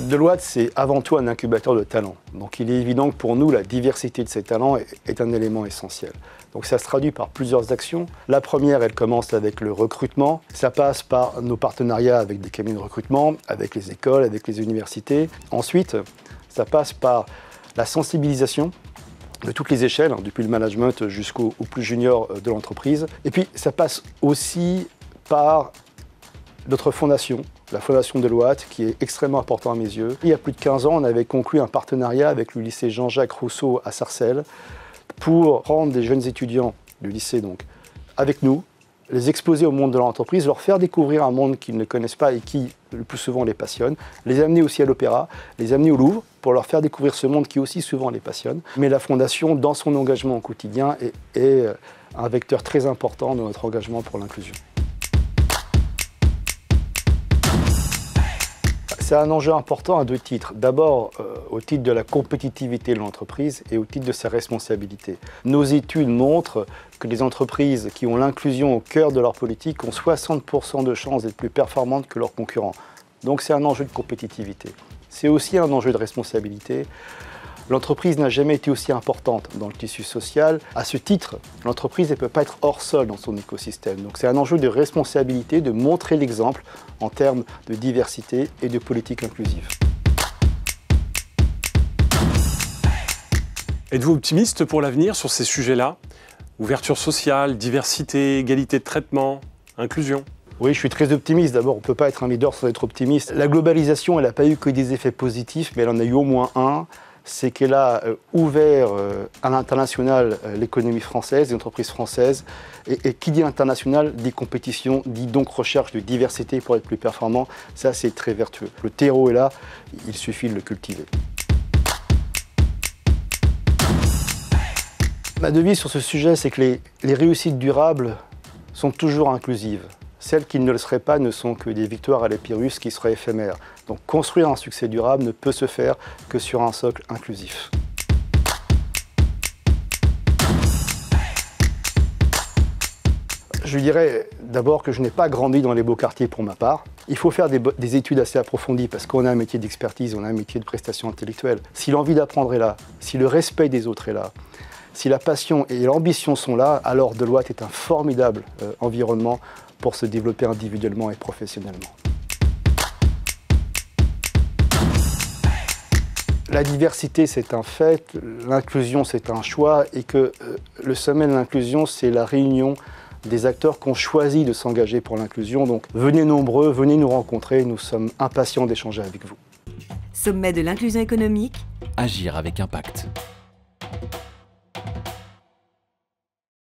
Deloitte, c'est avant tout un incubateur de talents. Donc il est évident que pour nous, la diversité de ces talents est un élément essentiel. Donc ça se traduit par plusieurs actions. La première, elle commence avec le recrutement. Ça passe par nos partenariats avec des cabinets de recrutement, avec les écoles, avec les universités. Ensuite, ça passe par la sensibilisation de toutes les échelles, depuis le management jusqu'au plus junior de l'entreprise. Et puis ça passe aussi par notre fondation, la Fondation Deloitte, qui est extrêmement important à mes yeux. Il y a plus de 15 ans, on avait conclu un partenariat avec le lycée Jean-Jacques Rousseau à Sarcelles pour prendre des jeunes étudiants du lycée donc, avec nous, les exposer au monde de l'entreprise, leur faire découvrir un monde qu'ils ne connaissent pas et qui, le plus souvent, les passionne, les amener aussi à l'Opéra, les amener au Louvre pour leur faire découvrir ce monde qui aussi souvent les passionne. Mais la Fondation, dans son engagement au quotidien, est un vecteur très important de notre engagement pour l'inclusion. C'est un enjeu important à deux titres. D'abord, au titre de la compétitivité de l'entreprise et au titre de sa responsabilité. Nos études montrent que les entreprises qui ont l'inclusion au cœur de leur politique ont 60% de chances d'être plus performantes que leurs concurrents. Donc c'est un enjeu de compétitivité. C'est aussi un enjeu de responsabilité. L'entreprise n'a jamais été aussi importante dans le tissu social. À ce titre, l'entreprise ne peut pas être hors sol dans son écosystème. Donc c'est un enjeu de responsabilité, de montrer l'exemple en termes de diversité et de politique inclusive. Êtes-vous optimiste pour l'avenir sur ces sujets-là? Ouverture sociale, diversité, égalité de traitement, inclusion? Oui, je suis très optimiste. D'abord, on ne peut pas être un leader sans être optimiste. La globalisation, elle n'a pas eu que des effets positifs, mais elle en a eu au moins un. C'est qu'elle a ouvert à l'international l'économie française, les entreprises françaises. Et qui dit international dit compétition, dit donc recherche de diversité pour être plus performant. Ça, c'est très vertueux. Le terreau est là, il suffit de le cultiver. Ma devise sur ce sujet, c'est que les réussites durables sont toujours inclusives. Celles qui ne le seraient pas ne sont que des victoires à l'épirus qui seraient éphémères. Donc construire un succès durable ne peut se faire que sur un socle inclusif. Je dirais d'abord que je n'ai pas grandi dans les beaux quartiers pour ma part. Il faut faire des études assez approfondies parce qu'on a un métier d'expertise, on a un métier de prestation intellectuelle. Si l'envie d'apprendre est là, si le respect des autres est là, si la passion et l'ambition sont là, alors Deloitte est un formidable environnement pour se développer individuellement et professionnellement. La diversité, c'est un fait, l'inclusion, c'est un choix, et que le sommet de l'inclusion, c'est la réunion des acteurs qui ont choisi de s'engager pour l'inclusion. Donc venez nombreux, venez nous rencontrer, nous sommes impatients d'échanger avec vous. Sommet de l'inclusion économique. Agir avec impact.